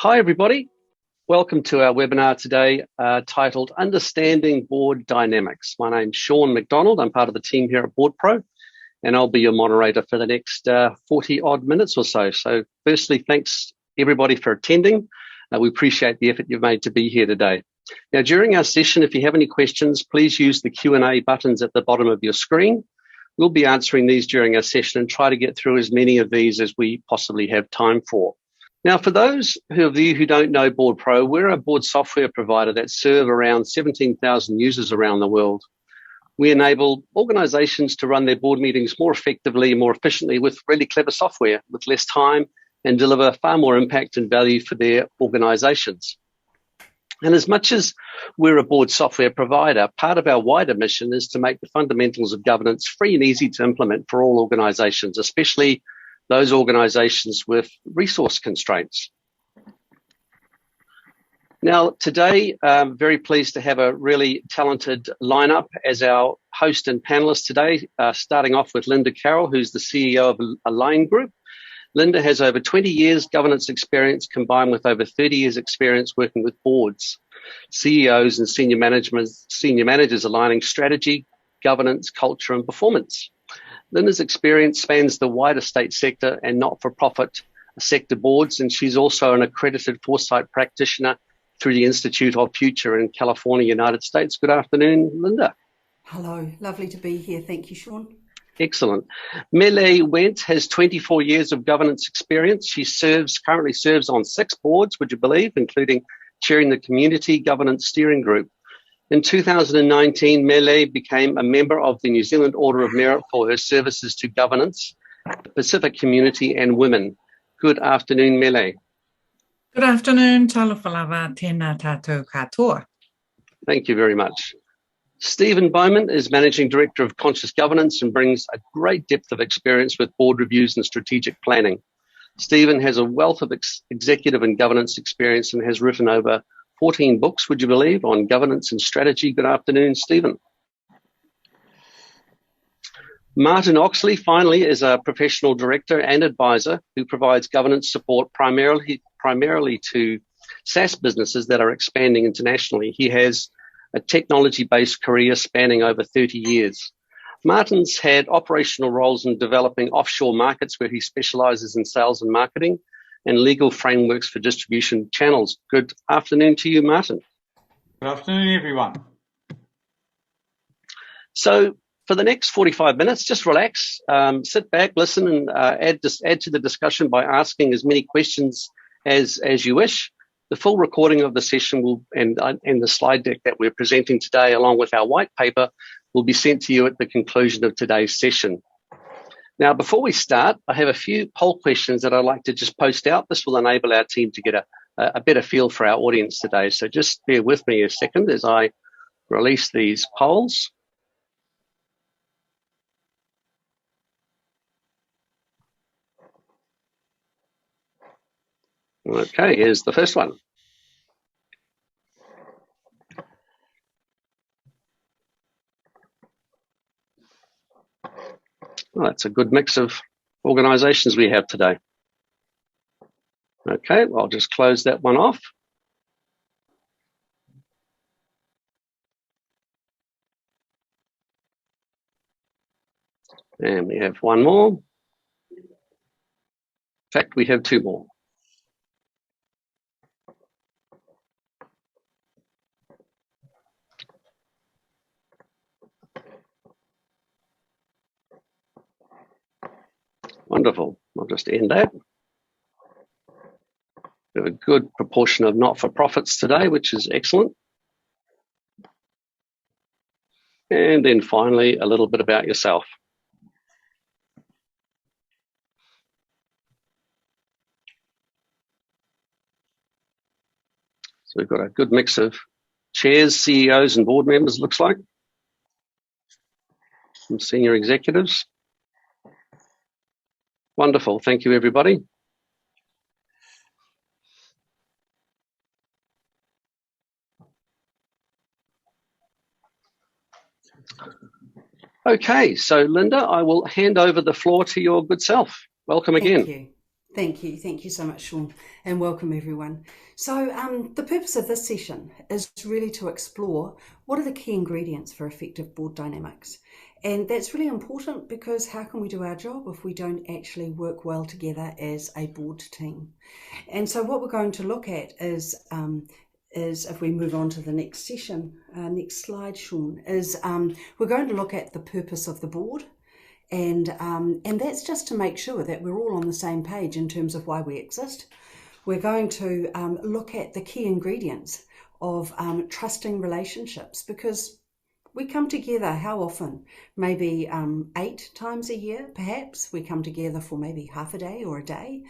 Hi, everybody. Welcome to our webinar today titled Understanding Board Dynamics. My name's Sean McDonald. I'm part of the team here at BoardPro, and I'll be your moderator for the next 40-odd minutes or so. So firstly, thanks everybody for attending. We appreciate the effort you've made to be here today. Now, during our session, if you have any questions, please use the Q&A buttons at the bottom of your screen. We'll be answering these during our session and try to get through as many of these as we possibly have time for. Now, for those of you who don't know BoardPro, we're a board software provider that serve around 17,000 users around the world. We enable organizations to run their board meetings more effectively, more efficiently with really clever software, with less time, and deliver far more impact and value for their organizations. And as much as we're a board software provider, part of our wider mission is to make the fundamentals of governance free and easy to implement for all organizations, especially those organizations with resource constraints. Now, today, I'm very pleased to have a really talented lineup as our host and panelists today, starting off with Linda Carroll, who's the CEO of Align Group. Linda has over 20 years governance experience combined with over 30 years experience working with boards, CEOs and senior managers aligning strategy, governance, culture, and performance. Linda's experience spans the wider state sector and not-for-profit sector boards, and she's also an accredited foresight practitioner through the Institute of Future in California, United States. Good afternoon, Linda. Hello, lovely to be here. Thank you, Sean. Excellent. Mele Wendt has 24 years of governance experience. She currently serves on 6 boards, would you believe, including chairing the Community Governance Steering Group. In 2019, Mele became a member of the New Zealand Order of Merit for her services to governance, the Pacific community and women. Good afternoon, Mele. Good afternoon, talofalava tēnā tātou katoa. Thank you very much. Stephen Bowman is Managing Director of Conscious Governance and brings a great depth of experience with board reviews and strategic planning. Stephen has a wealth of executive and governance experience and has written over 14 books, would you believe, on governance and strategy. Good afternoon, Stephen. Martin Oxley, finally, is a professional director and advisor who provides governance support primarily to SaaS businesses that are expanding internationally. He has a technology-based career spanning over 30 years. Martin's had operational roles in developing offshore markets where he specializes in sales and marketing and legal frameworks for distribution channels. Good afternoon to you, Martin. Good afternoon, everyone. So for the next 45 minutes, just relax, sit back, listen, and add to the discussion by asking as many questions as you wish. The full recording of the session and the slide deck that we're presenting today, along with our white paper, will be sent to you at the conclusion of today's session. Now, before we start, I have a few poll questions that I'd like to just post out. This will enable our team to get a better feel for our audience today. So just bear with me a second as I release these polls. Okay, here's the first one. Well, that's a good mix of organizations we have today. Okay, well, I'll just close that one off. And we have one more. In fact, we have 2 more. Wonderful. I'll just end that. We have a good proportion of not-for-profits today, which is excellent. And then finally, a little bit about yourself. So we've got a good mix of chairs, CEOs, and board members, looks like. Some senior executives. Wonderful. Thank you, everybody. Okay, so Linda, I will hand over the floor to your good self. Welcome again. Thank you so much, Sean, and welcome everyone. So the purpose of this session is really to explore what are the key ingredients for effective board dynamics. And that's really important because how can we do our job if we don't actually work well together as a board team? And so what we're going to look at is if we move on to the next session, next slide, Sean, is we're going to look at the purpose of the board. And that's just to make sure that we're all on the same page in terms of why we exist. We're going to look at the key ingredients of trusting relationships, because we come together how often? Maybe 8 times a year, perhaps. We come together for maybe half a day or a day.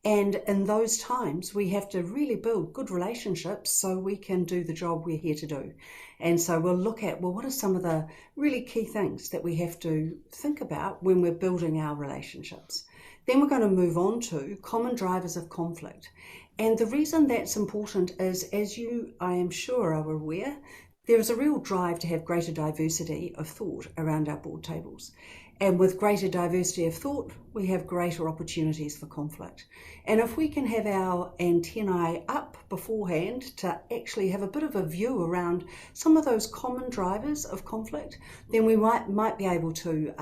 And in those times, we have to really build good relationships so we can do the job we're here to do. And so we'll look at, well, what are some of the really key things that we have to think about when we're building our relationships? Then we're going to move on to common drivers of conflict. And the reason that's important is, as you, I am sure, are aware, there is a real drive to have greater diversity of thought around our board tables. And with greater diversity of thought, we have greater opportunities for conflict. And if we can have our antennae up beforehand to actually have a bit of a view around some of those common drivers of conflict, then we might be able to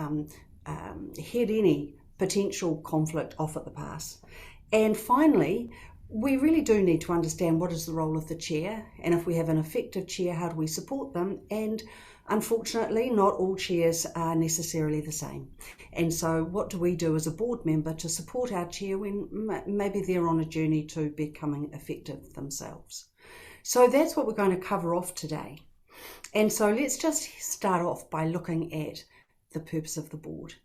head any potential conflict off at the pass. And finally, we really do need to understand what is the role of the chair, and if we have an effective chair, how do we support them? And unfortunately, not all chairs are necessarily the same. And so what do we do as a board member to support our chair when maybe they're on a journey to becoming effective themselves? So that's what we're going to cover off today. And so let's just start off by looking at the purpose of the board.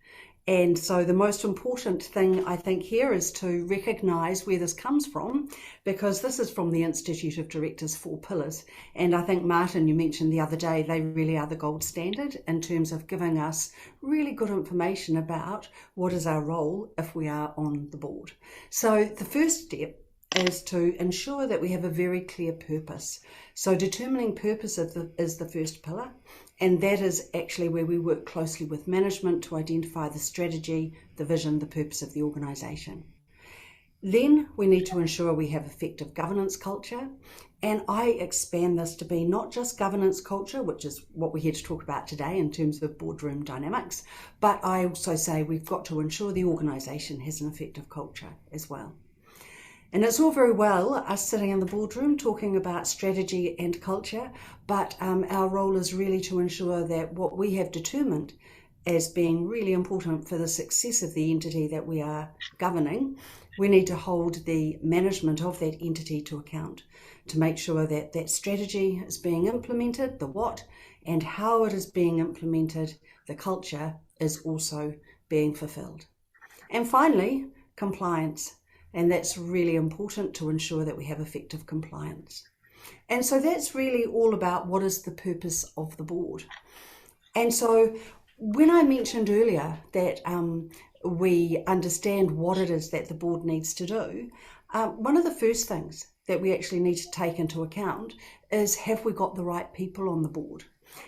And so the most important thing I think here is to recognise where this comes from, because this is from the Institute of Directors' 4 pillars. And I think, Martin, you mentioned the other day, they really are the gold standard in terms of giving us really good information about what is our role if we are on the board. So the first step is to ensure that we have a very clear purpose. So determining purpose is the first pillar. And that is actually where we work closely with management to identify the strategy, the vision, the purpose of the organisation. Then we need to ensure we have effective governance culture. And I expand this to be not just governance culture, which is what we're here to talk about today in terms of boardroom dynamics, but I also say we've got to ensure the organisation has an effective culture as well. And it's all very well us sitting in the boardroom talking about strategy and culture, but our role is really to ensure that what we have determined as being really important for the success of the entity that we are governing, we need to hold the management of that entity to account to make sure that that strategy is being implemented, the what, and how it is being implemented, the culture is also being fulfilled. And finally, compliance. And that's really important to ensure that we have effective compliance. And so that's really all about what is the purpose of the board. And so when I mentioned earlier that we understand what it is that the board needs to do, one of the first things that we actually need to take into account is, have we got the right people on the board?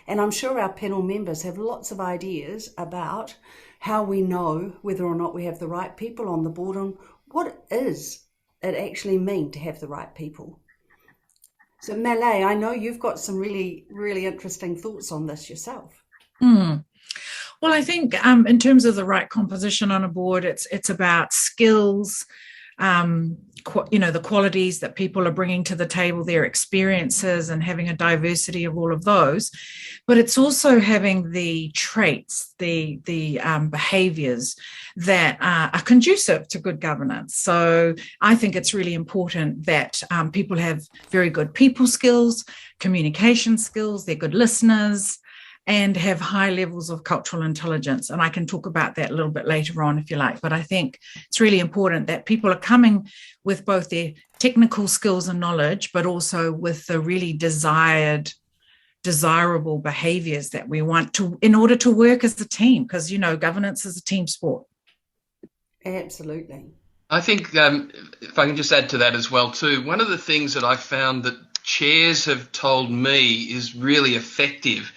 And I'm sure our panel members have lots of ideas about how we know whether or not we have the right people on the board and what does it actually mean to have the right people. So Malay, I know you've got some really, really interesting thoughts on this yourself. Well, I think in terms of the right composition on a board, it's about skills, the qualities that people are bringing to the table, their experiences, and having a diversity of all of those. But it's also having the traits, the behaviors that are conducive to good governance. So I think it's really important that people have very good people skills, communication skills, they're good listeners, and have high levels of cultural intelligence. And I can talk about that a little bit later on if you like. But I think it's really important that people are coming with both their technical skills and knowledge, but also with the really desirable behaviors that we want to in order to work as a team, because, governance is a team sport. Absolutely. I think if I can just add to that as well too, one of the things that I found that chairs have told me is really effective,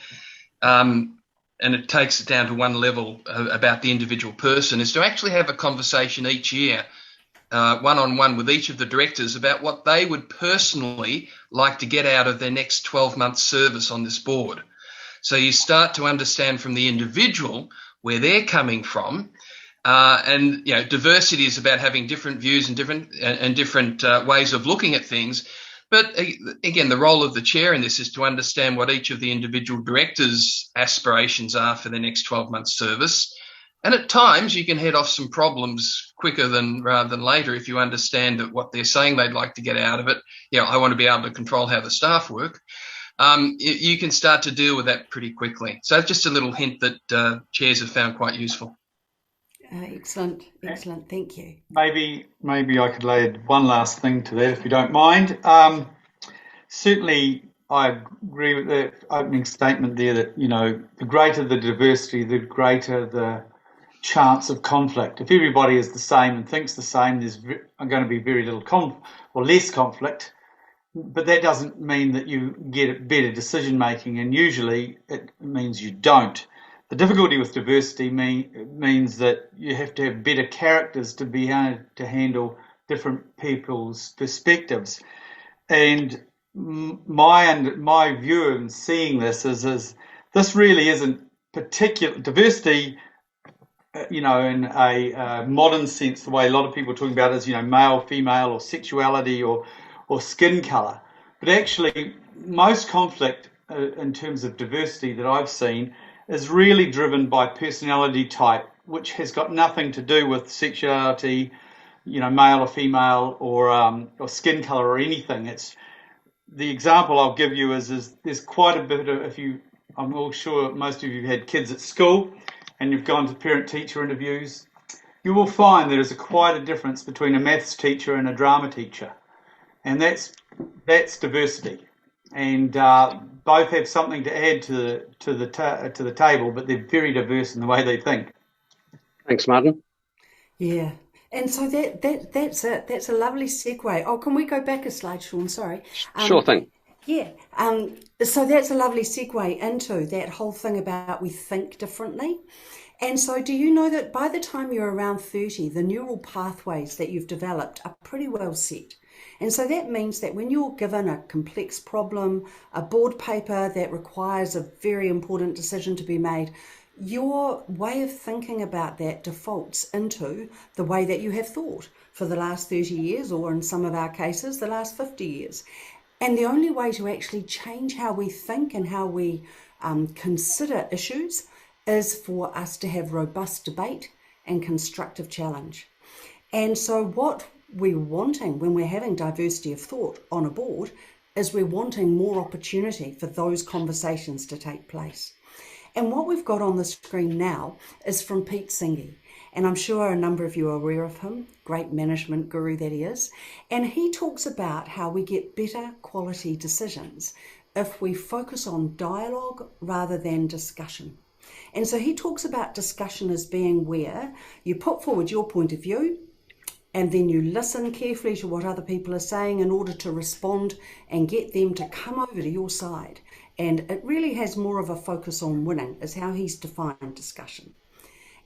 and it takes it down to one level about the individual person, is to actually have a conversation each year one-on-one with each of the directors about what they would personally like to get out of their next 12-month service on this board. So you start to understand from the individual where they're coming from. And diversity is about having different views and different ways of looking at things. But again, the role of the chair in this is to understand what each of the individual directors' aspirations are for their next 12-month service. And at times you can head off some problems quicker rather than later if you understand that what they're saying they'd like to get out of it. I want to be able to control how the staff work. You can start to deal with that pretty quickly. So just a little hint that chairs have found quite useful. Excellent. Thank you. Maybe I could add one last thing to that, if you don't mind. Certainly, I agree with the opening statement there that, the greater the diversity, the greater the chance of conflict. If everybody is the same and thinks the same, there's going to be very little less conflict. But that doesn't mean that you get better decision making, and usually it means you don't. The difficulty with diversity means that you have to have better characters to be able to handle different people's perspectives. And my view in seeing this is this really isn't particular diversity. In a modern sense, the way a lot of people are talking about it is, male, female, or sexuality, or skin colour. But actually, most conflict in terms of diversity that I've seen is really driven by personality type, which has got nothing to do with sexuality, male or female, or skin colour or anything. It's the example I'll give you is there's quite a bit of, I'm all sure most of you have had kids at school and you've gone to parent-teacher interviews, you will find there is quite a difference between a maths teacher and a drama teacher, and that's diversity. And both have something to add to the table, but they're very diverse in the way they think. Thanks, Martin. Yeah, and so that's it. That's a lovely segue. Oh, can we go back a slide, Sean? Sorry. Sure thing. Yeah. So that's a lovely segue into that whole thing about we think differently. And so do you know that by the time you're around 30, the neural pathways that you've developed are pretty well set? And so that means that when you're given a complex problem, a board paper that requires a very important decision to be made, your way of thinking about that defaults into the way that you have thought for the last 30 years, or in some of our cases, the last 50 years. And the only way to actually change how we think and how we consider issues is for us to have robust debate and constructive challenge. And so what we're wanting when we're having diversity of thought on a board is we're wanting more opportunity for those conversations to take place. And what we've got on the screen now is from Pete Singhi. And I'm sure a number of you are aware of him, great management guru that he is. And he talks about how we get better quality decisions if we focus on dialogue rather than discussion. And so he talks about discussion as being where you put forward your point of view, and then you listen carefully to what other people are saying in order to respond and get them to come over to your side. And it really has more of a focus on winning, is how he's defined discussion.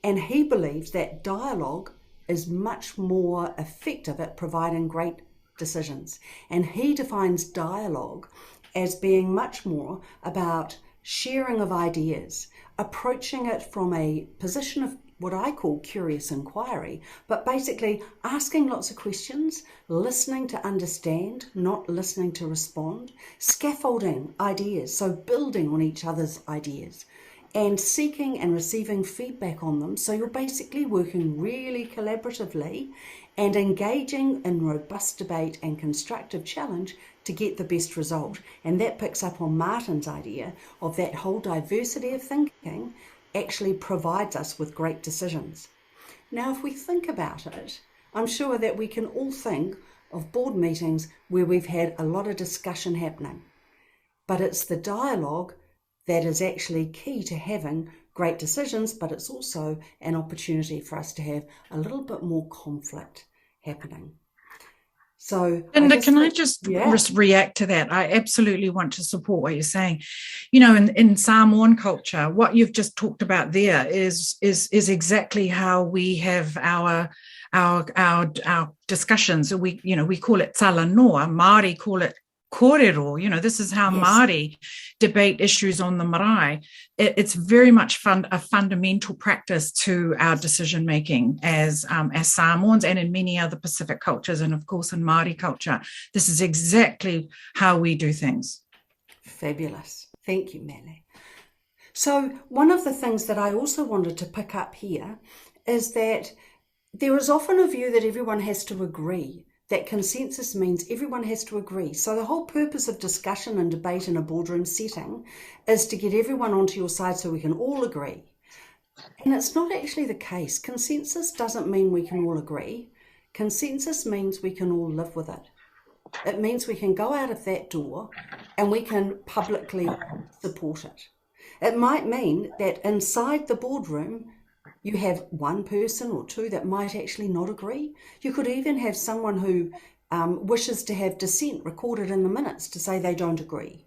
And he believes that dialogue is much more effective at providing great decisions. And he defines dialogue as being much more about sharing of ideas, approaching it from a position of what I call curious inquiry, but basically asking lots of questions, listening to understand, not listening to respond, scaffolding ideas, so building on each other's ideas, and seeking and receiving feedback on them. So you're basically working really collaboratively and engaging in robust debate and constructive challenge to get the best result. And that picks up on Martin's idea of that whole diversity of thinking actually provides us with great decisions. Now, if we think about it, I'm sure that we can all think of board meetings where we've had a lot of discussion happening, but it's the dialogue that is actually key to having great decisions, but it's also an opportunity for us to have a little bit more conflict happening. So, Linda, can I just react to that? I absolutely want to support what you're saying. You know, in Samoan culture, what you've just talked about there is exactly how we have our our discussions. We call it tala noa, Māori call it kōrero. This is how Māori debate issues on the marae. It's very much a fundamental practice to our decision making as Samoans and in many other Pacific cultures, and of course in Māori culture. This is exactly how we do things. Fabulous. Thank you, Mele. So one of the things that I also wanted to pick up here is that there is often a view that everyone has to agree, that consensus means everyone has to agree. So the whole purpose of discussion and debate in a boardroom setting is to get everyone onto your side so we can all agree. And it's not actually the case. Consensus doesn't mean we can all agree. Consensus means we can all live with it. It means we can go out of that door and we can publicly support it. It might mean that inside the boardroom, you have one person or two that might actually not agree. You could even have someone who wishes to have dissent recorded in the minutes to say they don't agree.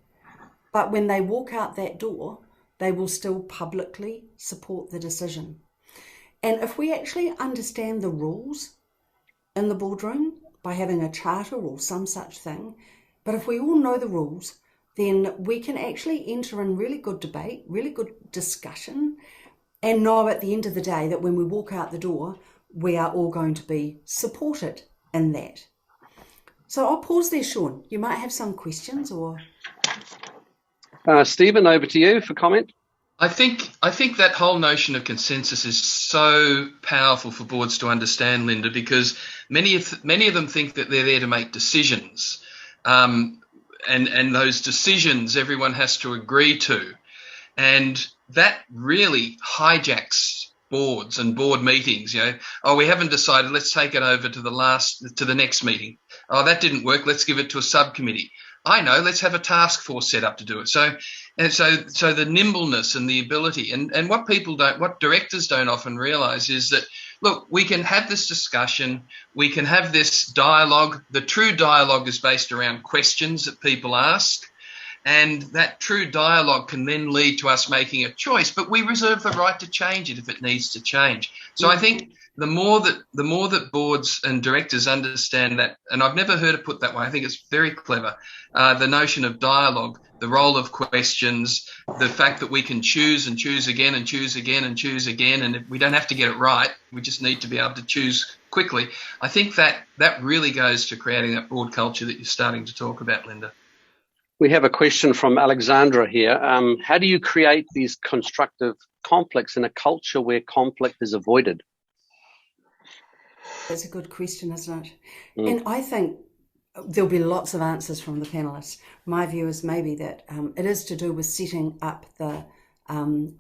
But when they walk out that door, they will still publicly support the decision. And if we actually understand the rules in the boardroom by having a charter or some such thing, but if we all know the rules, then we can actually enter in really good debate, really good discussion, and know at the end of the day that when we walk out the door, we are all going to be supported in that. So I'll pause there, Sean. You might have some questions or... Stephen, over to you for comment. I think that whole notion of consensus is so powerful for boards to understand, Linda, because many of them think that they're there to make decisions, and those decisions everyone has to agree to, and that really hijacks boards and board meetings. We haven't decided, let's take it over to the next meeting. Oh, that didn't work, let's give it to a subcommittee. I know, let's have a task force set up to do it. So the nimbleness and the ability, and what directors don't often realize is that, look, we can have this discussion, we can have this dialogue. The true dialogue is based around questions that people ask, and that true dialogue can then lead to us making a choice, but we reserve the right to change it if it needs to change. So I think the more that boards and directors understand that, and I've never heard it put that way, I think it's very clever, the notion of dialogue, the role of questions, the fact that we can choose and choose again and choose again and choose again, and we don't have to get it right, we just need to be able to choose quickly. I think that really goes to creating that board culture that you're starting to talk about, Linda. We have a question from Alexandra here. How do you create these constructive conflicts in a culture where conflict is avoided? That's a good question, isn't it? And I think there'll be lots of answers from the panelists. My view is maybe that it is to do with setting up the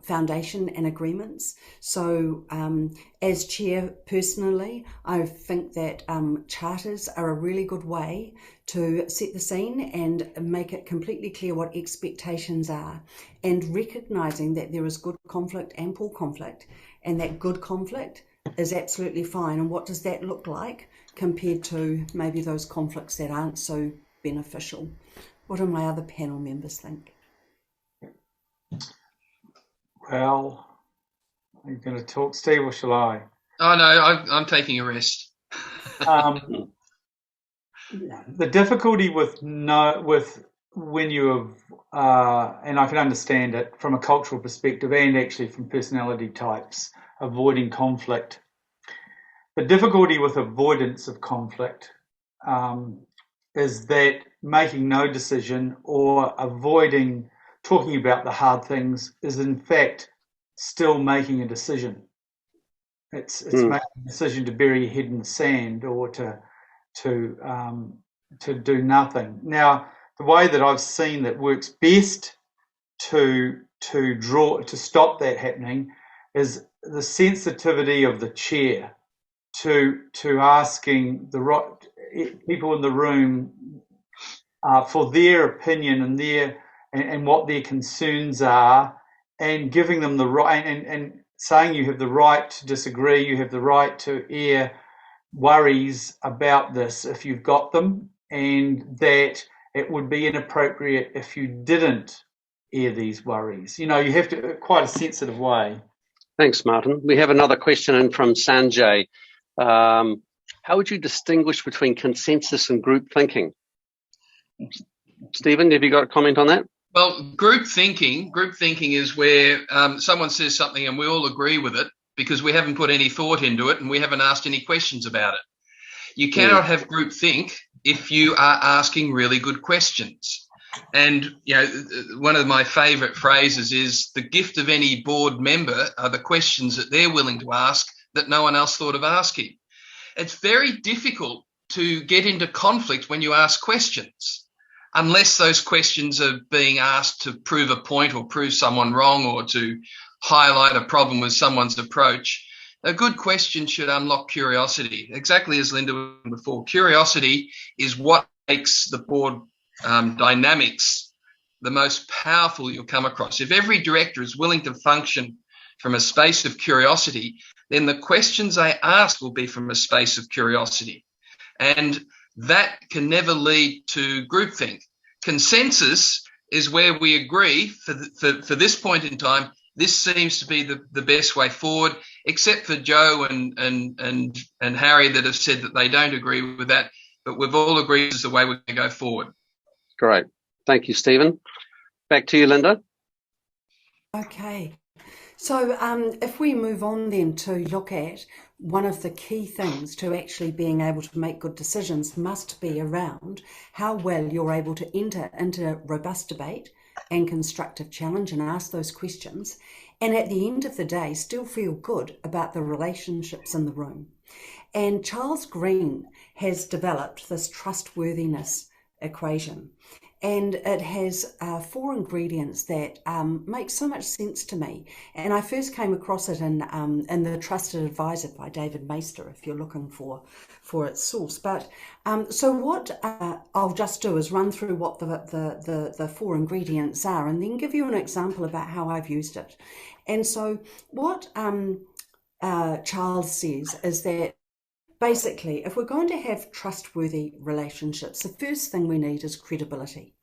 foundation and agreements. So as chair personally, I think that charters are a really good way to set the scene and make it completely clear what expectations are, and recognising that there is good conflict and poor conflict, and that good conflict is absolutely fine. And what does that look like compared to maybe those conflicts that aren't so beneficial? What do my other panel members think? Well, are you going to talk, Steve, or shall I? Oh, no, I'm taking a rest. The difficulty with when you have, and I can understand it from a cultural perspective and actually from personality types, avoiding conflict. The difficulty with avoidance of conflict is that making no decision or avoiding talking about the hard things is in fact still making a decision. It's making a decision to bury your head in the sand or to do nothing. Now, the way that I've seen that works best to stop that happening is the sensitivity of the chair to asking the right people in the room for their opinion and what their concerns are, and giving them the right and saying you have the right to disagree, you have the right to air worries about this if you've got them, and that it would be inappropriate if you didn't air these worries. You have to, quite a sensitive way. Thanks, Martin. We have another question in from Sanjay. How would you distinguish between consensus and group thinking? Stephen, have you got a comment on that? Well, group thinking is where someone says something and we all agree with it because we haven't put any thought into it and we haven't asked any questions about it. You cannot have group think if you are asking really good questions. And, you know, one of my favourite phrases is the gift of any board member are the questions that they're willing to ask that no one else thought of asking. It's very difficult to get into conflict when you ask questions, unless those questions are being asked to prove a point or prove someone wrong or to highlight a problem with someone's approach. A good question should unlock curiosity. Exactly as Linda was before, curiosity is what makes the board dynamics the most powerful you'll come across. If every director is willing to function from a space of curiosity, then the questions they ask will be from a space of curiosity. And that can never lead to groupthink. Consensus is where we agree for this point in time, this seems to be the best way forward, except for Joe and Harry that have said that they don't agree with that, but we've all agreed this is the way we're going to go forward. Great. Thank you, Stephen. Back to you, Linda. Okay. So if we move on then to look at one of the key things to actually being able to make good decisions must be around how well you're able to enter into robust debate and constructive challenge and ask those questions, and at the end of the day still feel good about the relationships in the room. And Charles Green has developed this trustworthiness equation, and it has 4 ingredients that make so much sense to me. And I first came across it in The Trusted Advisor by David Maister, if you're looking for its source. But so what I'll just do is run through what the 4 ingredients are, and then give you an example about how I've used it. And so what Charles says is that basically, if we're going to have trustworthy relationships, the first thing we need is credibility.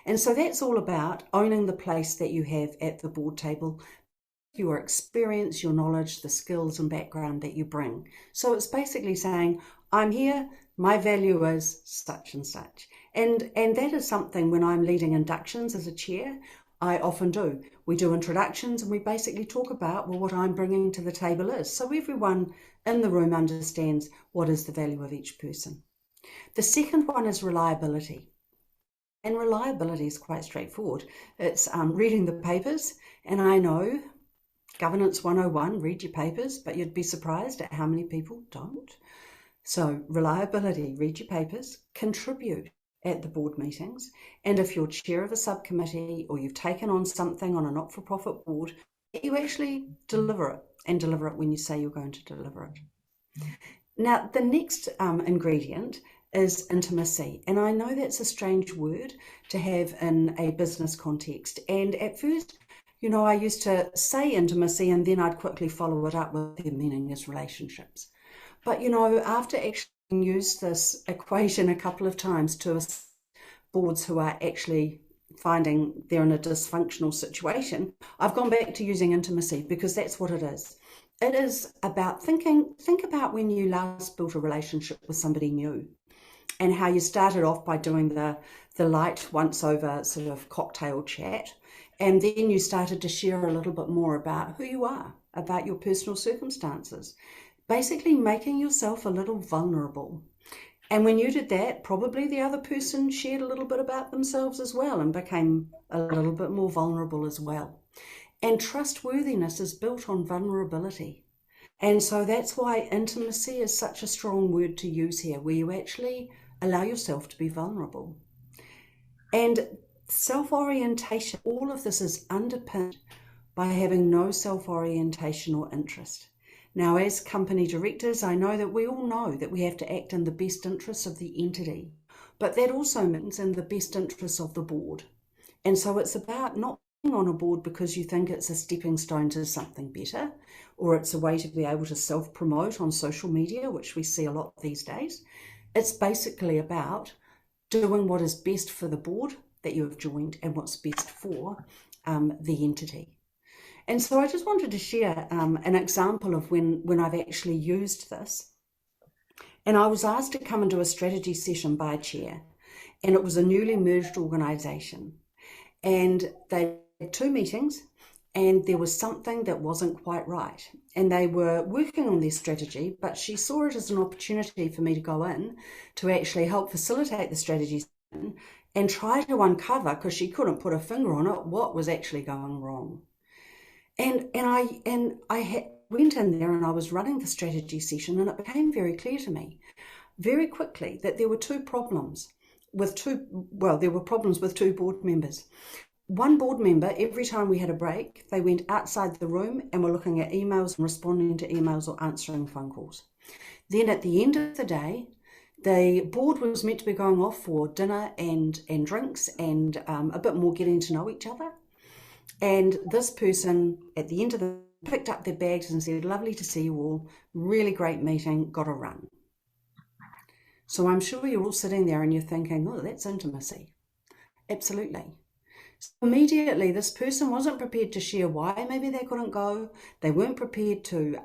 And so that's all about owning the place that you have at the board table, your experience, your knowledge, the skills and background that you bring. So it's basically saying, I'm here, my value is such and such. And that is something when I'm leading inductions as a chair, I often do. We do introductions and we basically talk about, well, what I'm bringing to the table is. So everyone in the room understands what is the value of each person. The second one is reliability. And reliability is quite straightforward. It's reading the papers. And I know, Governance 101, read your papers, but you'd be surprised at how many people don't. So reliability, read your papers, contribute at the board meetings, and if you're chair of a subcommittee or you've taken on something on a not-for-profit board, you actually deliver it, and deliver it when you say you're going to deliver it. Now, the next ingredient is intimacy, and I know that's a strange word to have in a business context, and at first, you know, I used to say intimacy and then I'd quickly follow it up with the meaning as relationships. But, you know, after actually used this equation a couple of times to boards who are actually finding they're in a dysfunctional situation, I've gone back to using intimacy because that's what it is. It is about think about when you last built a relationship with somebody new and how you started off by doing the light once over sort of cocktail chat, and then you started to share a little bit more about who you are, about your personal circumstances, basically making yourself a little vulnerable. And when you did that, probably the other person shared a little bit about themselves as well and became a little bit more vulnerable as well. And trustworthiness is built on vulnerability. And so that's why intimacy is such a strong word to use here, where you actually allow yourself to be vulnerable. And self-orientation, all of this is underpinned by having no self-orientation or interest. Now, as company directors, I know that we all know that we have to act in the best interests of the entity, but that also means in the best interests of the board. And so it's about not being on a board because you think it's a stepping stone to something better, or it's a way to be able to self-promote on social media, which we see a lot these days. It's basically about doing what is best for the board that you have joined and what's best for the entity. And so I just wanted to share an example of when I've actually used this And I was asked to come and do a strategy session by a chair, and it was a newly merged organisation. And they had 2 meetings, and there was something that wasn't quite right. And they were working on their strategy, but she saw it as an opportunity for me to go in to actually help facilitate the strategy session and try to uncover, because she couldn't put a finger on it, what was actually going wrong. And I went in there and I was running the strategy session, and it became very clear to me very quickly that there were problems with 2 board members. One board member, every time we had a break, they went outside the room and were looking at emails and responding to emails or answering phone calls. Then at the end of the day, the board was meant to be going off for dinner and drinks and a bit more getting to know each other. And this person, at the end of the picked up their bags and said, "Lovely to see you all, really great meeting, got to run." So I'm sure you're all sitting there and you're thinking, oh, that's intimacy. Absolutely. So immediately, this person wasn't prepared to share why maybe they couldn't go. They weren't prepared to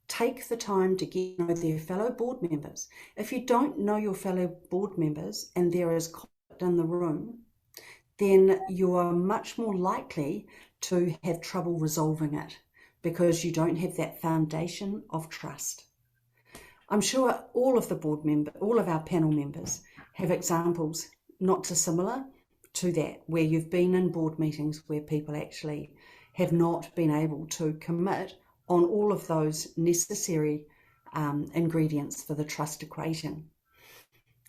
take the time to get to know their fellow board members. If you don't know your fellow board members and there is conflict in the room, then you are much more likely to have trouble resolving it because you don't have that foundation of trust. I'm sure all of our panel members have examples not dissimilar to that, where you've been in board meetings where people actually have not been able to commit on all of those necessary ingredients for the trust equation.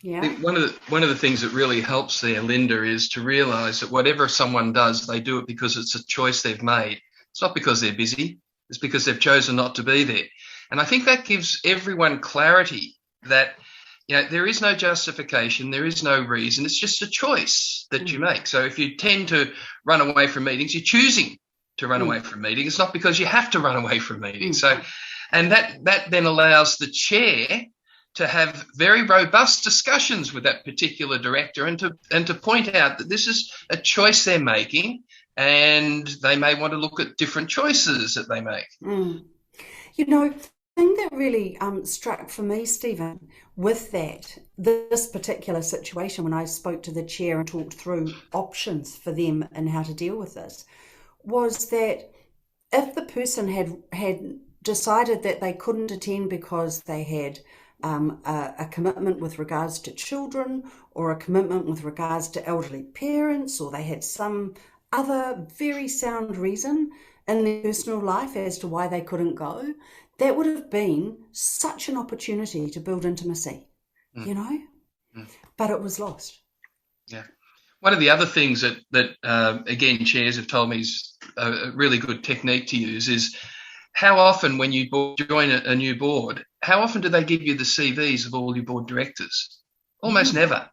Yeah. I think one of the things that really helps there, Linda, is to realise that whatever someone does, they do it because it's a choice they've made. It's not because they're busy. It's because they've chosen not to be there. And I think that gives everyone clarity that, there is no justification, there is no reason. It's just a choice that you make. So if you tend to run away from meetings, you're choosing to run away from meetings. It's not because you have to run away from meetings. So, and that then allows the chair to have very robust discussions with that particular director and to point out that this is a choice they're making, and they may want to look at different choices that they make. The thing that really struck for me, Stephen, with this particular situation, when I spoke to the chair and talked through options for them and how to deal with this, was that if the person had decided that they couldn't attend because they had a commitment with regards to children, or a commitment with regards to elderly parents, or they had some other very sound reason in their personal life as to why they couldn't go, that would have been such an opportunity to build intimacy, but it was lost. Yeah. One of the other things that again, chairs have told me is a really good technique to use is how often when you join a new board, how often do they give you the CVs of all your board directors? Almost never.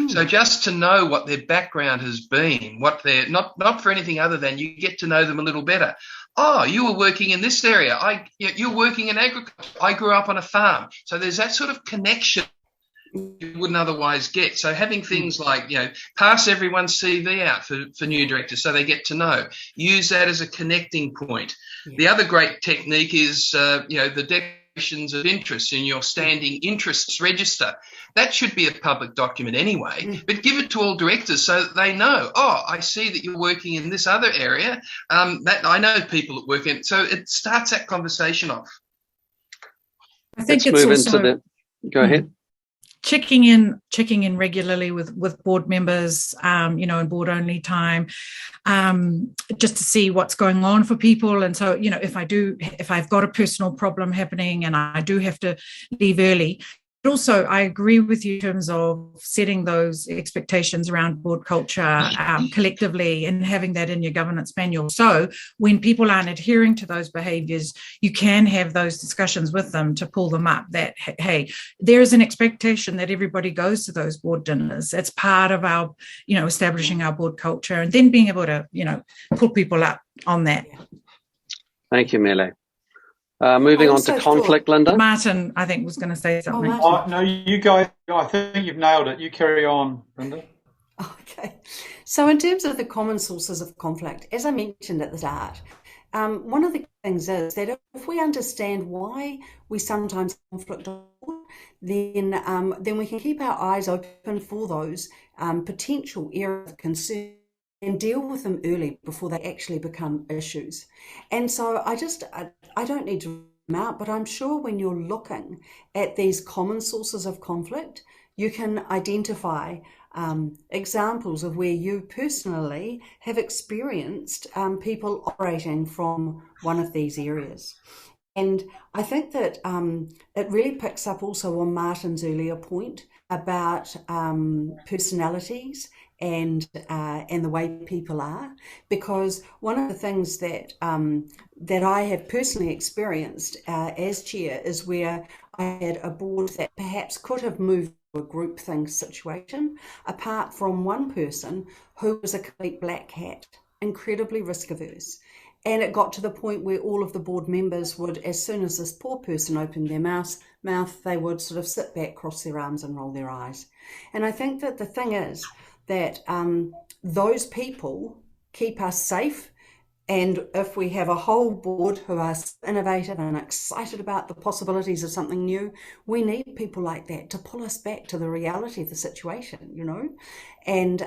So just to know what their background has been, what they're not for anything other than you get to know them a little better. Oh, you were working in this area. You're working in agriculture. I grew up on a farm. So there's that sort of connection you wouldn't otherwise get. So having things like, pass everyone's CV out for new directors so they get to know. Use that as a connecting point. Yeah. The other great technique is, the declarations of interest in your standing interests register. That should be a public document anyway, but give it to all directors so that they know, oh, I see that you're working in this other area, that I know people that work in. So it starts that conversation off. I think Let's move into the... Go ahead. Checking in regularly with board members, in board only time, just to see what's going on for people. And so, if I've got a personal problem happening and I do have to leave early. But also, I agree with you in terms of setting those expectations around board culture collectively and having that in your governance manual. So when people aren't adhering to those behaviours, you can have those discussions with them to pull them up that, hey, there is an expectation that everybody goes to those board dinners. It's part of our, establishing our board culture, and then being able to, pull people up on that. Thank you, Mele. Moving on to conflict, Linda. Martin, I think, was going to say something. No, you guys, I think you've nailed it. You carry on, Linda. Okay. So in terms of the common sources of conflict, as I mentioned at the start, one of the things is that if we understand why we sometimes conflict, then we can keep our eyes open for those potential areas of concern and deal with them early before they actually become issues. And so I don't need to them out, but I'm sure when you're looking at these common sources of conflict, you can identify examples of where you personally have experienced people operating from one of these areas. And I think that it really picks up also on Martin's earlier point about personalities and the way people are, because one of the things that that I have personally experienced as chair is where I had a board that perhaps could have moved to a groupthink situation, apart from one person who was a complete black hat, incredibly risk averse. And it got to the point where all of the board members would, as soon as this poor person opened their mouth, they would sort of sit back, cross their arms and roll their eyes. And I think that the thing is that those people keep us safe. And if we have a whole board who are innovative and excited about the possibilities of something new, we need people like that to pull us back to the reality of the situation, you know. And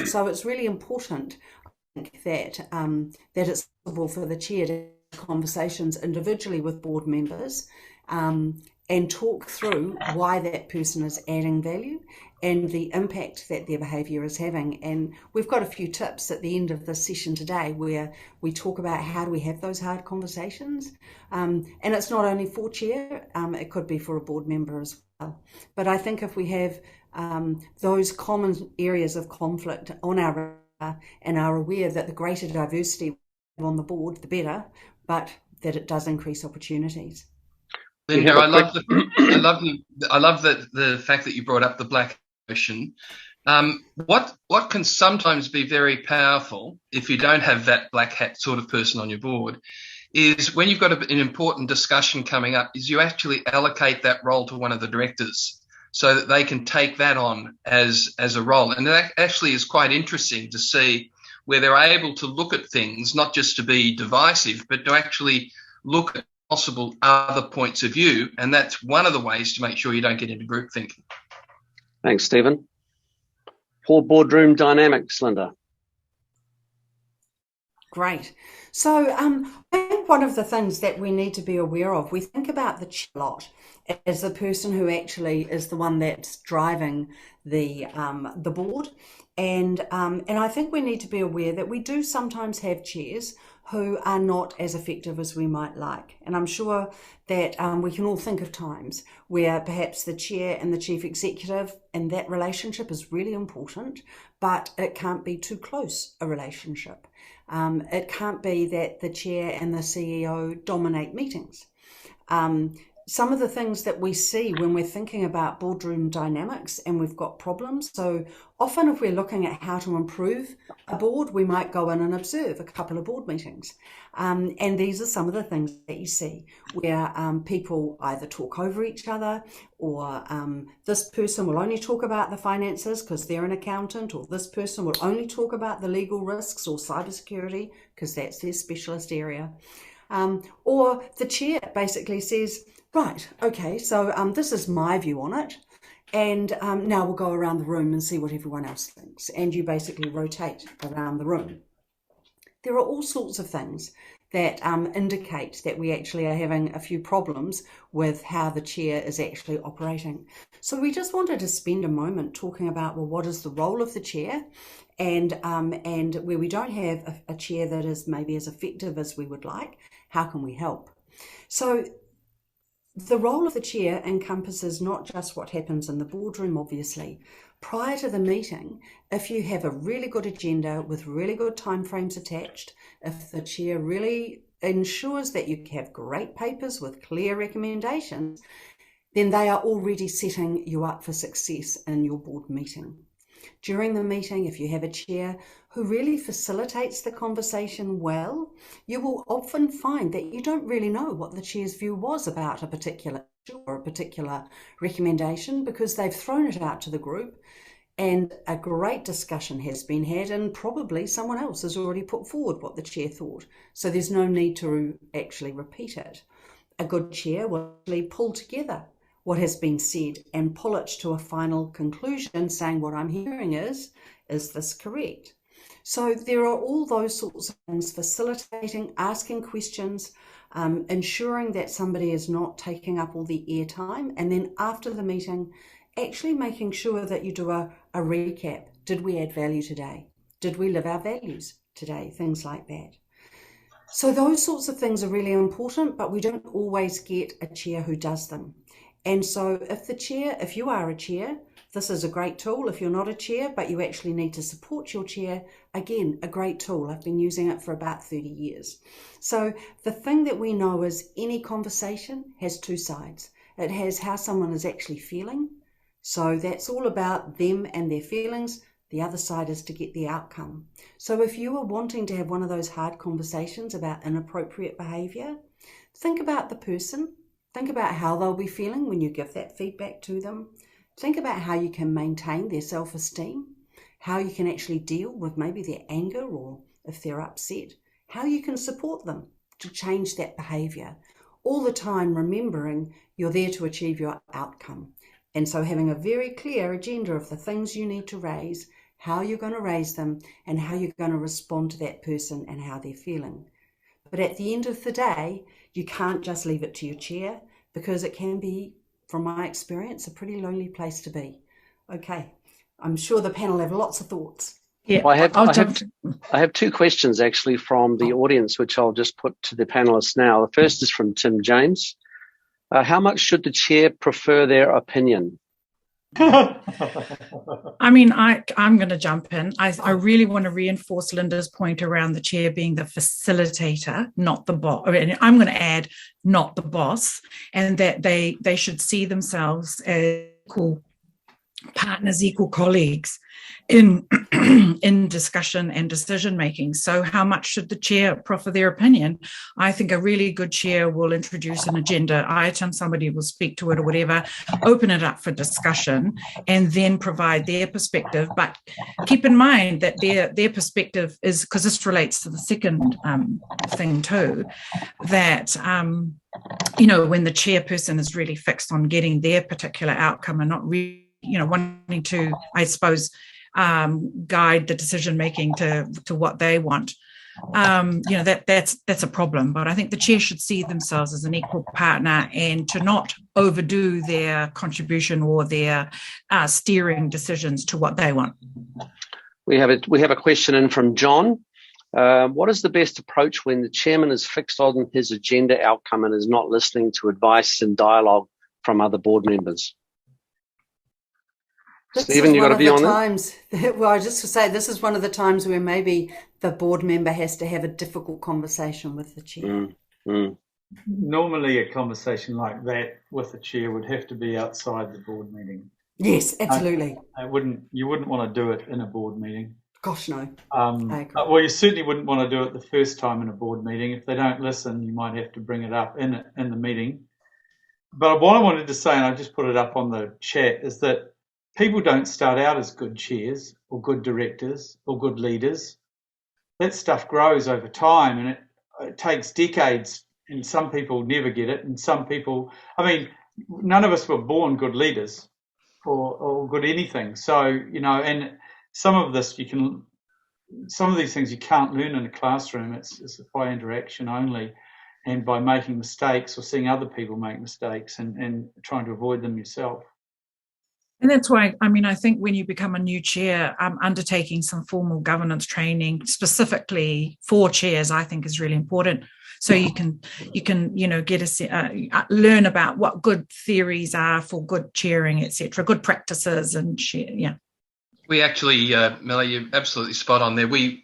so it's really important, I think, that it's possible for the chair to have conversations individually with board members and talk through why that person is adding value and the impact that their behaviour is having. And we've got a few tips at the end of this session today where we talk about how do we have those hard conversations. And it's not only for chair, it could be for a board member as well. But I think if we have those common areas of conflict on our radar and are aware that the greater diversity on the board, the better, but that it does increase opportunities. Linda, I love the fact that you brought up the black question. What can sometimes be very powerful if you don't have that black hat sort of person on your board is when you've got an important discussion coming up, is you actually allocate that role to one of the directors so that they can take that on as a role. And that actually is quite interesting to see where they're able to look at things, not just to be divisive, but to actually look at possible other points of view. And that's one of the ways to make sure you don't get into group thinking. Thanks, Stephen. For boardroom dynamics, Linda. Great. So I think one of the things that we need to be aware of, we think about the chair a lot as the person who actually is the one that's driving the board. And I think we need to be aware that we do sometimes have chairs who are not as effective as we might like. And I'm sure that we can all think of times where perhaps the chair and the chief executive and that relationship is really important, but it can't be too close a relationship. It can't be that the chair and the CEO dominate meetings. Some of the things that we see when we're thinking about boardroom dynamics and we've got problems. So often if we're looking at how to improve a board, we might go in and observe a couple of board meetings. And these are some of the things that you see where people either talk over each other, or this person will only talk about the finances because they're an accountant, or this person will only talk about the legal risks or cybersecurity because that's their specialist area. Or the chair basically says, right, okay, so this is my view on it, and now we'll go around the room and see what everyone else thinks, and you basically rotate around the room. There are all sorts of things that indicate that we actually are having a few problems with how the chair is actually operating. So we just wanted to spend a moment talking about, well, what is the role of the chair, and where we don't have a chair that is maybe as effective as we would like, how can we help? So the role of the chair encompasses not just what happens in the boardroom, obviously. Prior to the meeting, if you have a really good agenda with really good timeframes attached, if the chair really ensures that you have great papers with clear recommendations, then they are already setting you up for success in your board meeting. During the meeting, if you have a chair who really facilitates the conversation well, you will often find that you don't really know what the chair's view was about a particular issue or a particular recommendation, because they've thrown it out to the group and a great discussion has been had, and probably someone else has already put forward what the chair thought. So there's no need to actually repeat it. A good chair will actually pull together what has been said and pull it to a final conclusion saying what I'm hearing is this correct? So there are all those sorts of things, facilitating, asking questions, ensuring that somebody is not taking up all the airtime, and then after the meeting, actually making sure that you do a recap. Did we add value today? Did we live our values today? Things like that. So those sorts of things are really important, but we don't always get a chair who does them. And so if you are a chair, this is a great tool. If you're not a chair, but you actually need to support your chair, again, a great tool. I've been using it for about 30 years. So the thing that we know is any conversation has two sides. It has how someone is actually feeling. So that's all about them and their feelings. The other side is to get the outcome. So if you are wanting to have one of those hard conversations about inappropriate behavior, think about the person. Think about how they'll be feeling when you give that feedback to them. Think about how you can maintain their self-esteem, how you can actually deal with maybe their anger, or if they're upset, how you can support them to change that behavior. All the time remembering you're there to achieve your outcome. And so having a very clear agenda of the things you need to raise, how you're going to raise them, and how you're going to respond to that person and how they're feeling. But at the end of the day, you can't just leave it to your chair, because it can be, from my experience, a pretty lonely place to be. Okay, I'm sure the panel have lots of thoughts. Yeah, I have two questions actually from the audience, which I'll just put to the panelists now. The first is from Tim James. How much should the chair prefer their opinion? I mean, I'm going to jump in. I really want to reinforce Linda's point around the chair being the facilitator, not the boss. I'm going to add, not the boss, and that they should see themselves as equal partners, equal colleagues in discussion and decision making. So how much should the chair proffer their opinion? I think a really good chair will introduce an agenda item, somebody will speak to it or whatever, open it up for discussion, and then provide their perspective. But keep in mind that their perspective is, because this relates to the second thing too, that when the chairperson is really fixed on getting their particular outcome and not really wanting to, I suppose, guide the decision making to what they want, that's a problem. But I think the chair should see themselves as an equal partner and to not overdo their contribution or their steering decisions to what they want. We have a question in from John. What is the best approach when the chairman is fixed on his agenda outcome and is not listening to advice and dialogue from other board members? Stephen, you got to be on it. Well, just to say, this is one of the times where maybe the board member has to have a difficult conversation with the chair. Normally, a conversation like that with the chair would have to be outside the board meeting. Yes, absolutely. You wouldn't want to do it in a board meeting. Gosh, no. I agree. Well, you certainly wouldn't want to do it the first time in a board meeting. If they don't listen, you might have to bring it up in the meeting. But what I wanted to say, and I just put it up on the chat, is that people don't start out as good chairs or good directors or good leaders. That stuff grows over time, and it takes decades, and some people never get it, and some people, none of us were born good leaders or good anything. So, and some of these things you can't learn in a classroom. It's by interaction only, and by making mistakes or seeing other people make mistakes and trying to avoid them yourself. And that's why, I think when you become a new chair, undertaking some formal governance training specifically for chairs, I think is really important. So you can get learn about what good theories are for good chairing, etc., good practices, and yeah. We actually, Melly, you're absolutely spot on there. We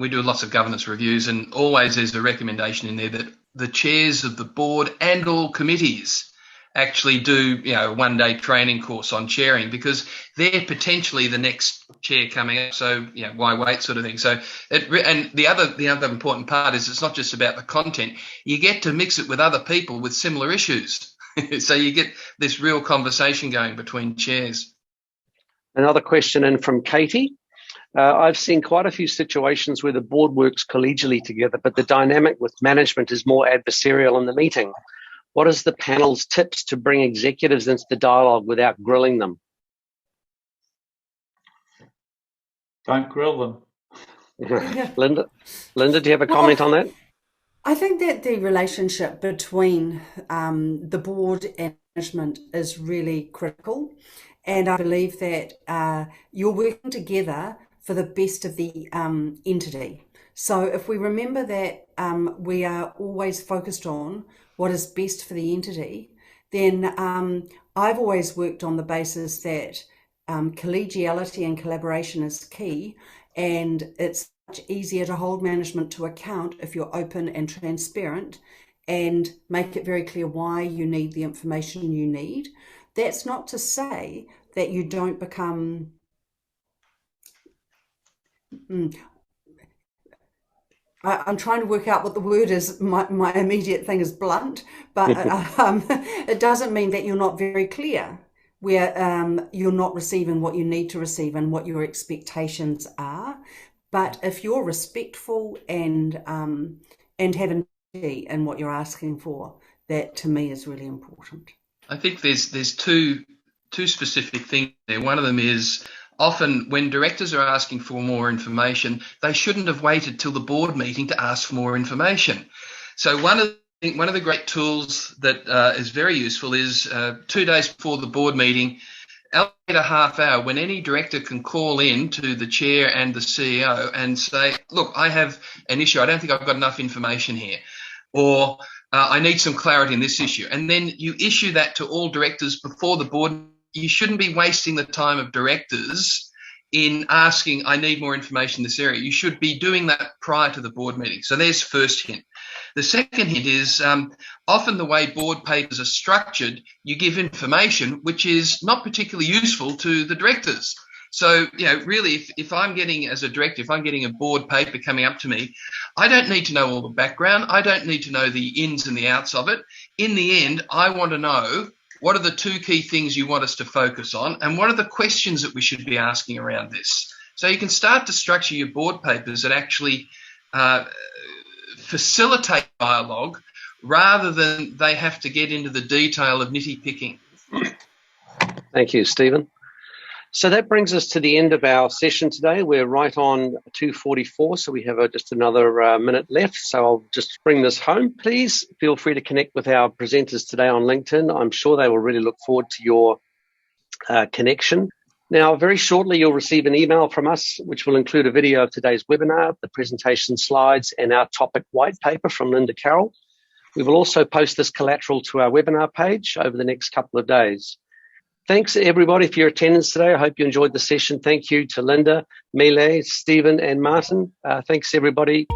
do lots of governance reviews, and always there's a recommendation in there that the chairs of the board and all committees actually do a one-day training course on chairing, because they're potentially the next chair coming up. So why wait, sort of thing. So and the other important part is it's not just about the content. You get to mix it with other people with similar issues, so you get this real conversation going between chairs. Another question in from Katie. I've seen quite a few situations where the board works collegially together, but the dynamic with management is more adversarial in the meeting. What is the panel's tips to bring executives into the dialogue without grilling them? Don't grill them. Yeah. Linda, do you have a comment on that? I think that the relationship between the board and management is really critical. And I believe that you're working together for the best of the entity. So if we remember that we are always focused on what is best for the entity, then I've always worked on the basis that collegiality and collaboration is key, and it's much easier to hold management to account if you're open and transparent and make it very clear why you need the information you need. That's not to say that you don't become I'm trying to work out what the word is. My immediate thing is blunt, but it doesn't mean that you're not very clear, where you're not receiving what you need to receive and what your expectations are. But if you're respectful and have integrity in what you're asking for, that to me is really important. I think there's two specific things there. One of them is, often when directors are asking for more information, they shouldn't have waited till the board meeting to ask for more information. So one of the great tools that is very useful is 2 days before the board meeting, allocate a half hour when any director can call in to the chair and the CEO and say, look, I have an issue. I don't think I've got enough information here. Or I need some clarity in this issue. And then you issue that to all directors before the board. You shouldn't be wasting the time of directors in asking, I need more information in this area. You should be doing that prior to the board meeting. So there's first hint. The second hint is often the way board papers are structured, you give information which is not particularly useful to the directors. So, really, if I'm getting, as a director, if I'm getting a board paper coming up to me, I don't need to know all the background. I don't need to know the ins and the outs of it. In the end, I want to know, what are the 2 key things you want us to focus on? And what are the questions that we should be asking around this? So you can start to structure your board papers that actually facilitate dialogue rather than they have to get into the detail of nitty-picking. Thank you, Stephen. So that brings us to the end of our session today. We're right on 2:44, so we have just another minute left. So I'll just bring this home. Please feel free to connect with our presenters today on LinkedIn. I'm sure they will really look forward to your connection. Now, very shortly, you'll receive an email from us, which will include a video of today's webinar, the presentation slides, and our topic white paper from Linda Carroll. We will also post this collateral to our webinar page over the next couple of days. Thanks, everybody, for your attendance today. I hope you enjoyed the session. Thank you to Linda, Mele, Stephen, and Martin. Thanks, everybody.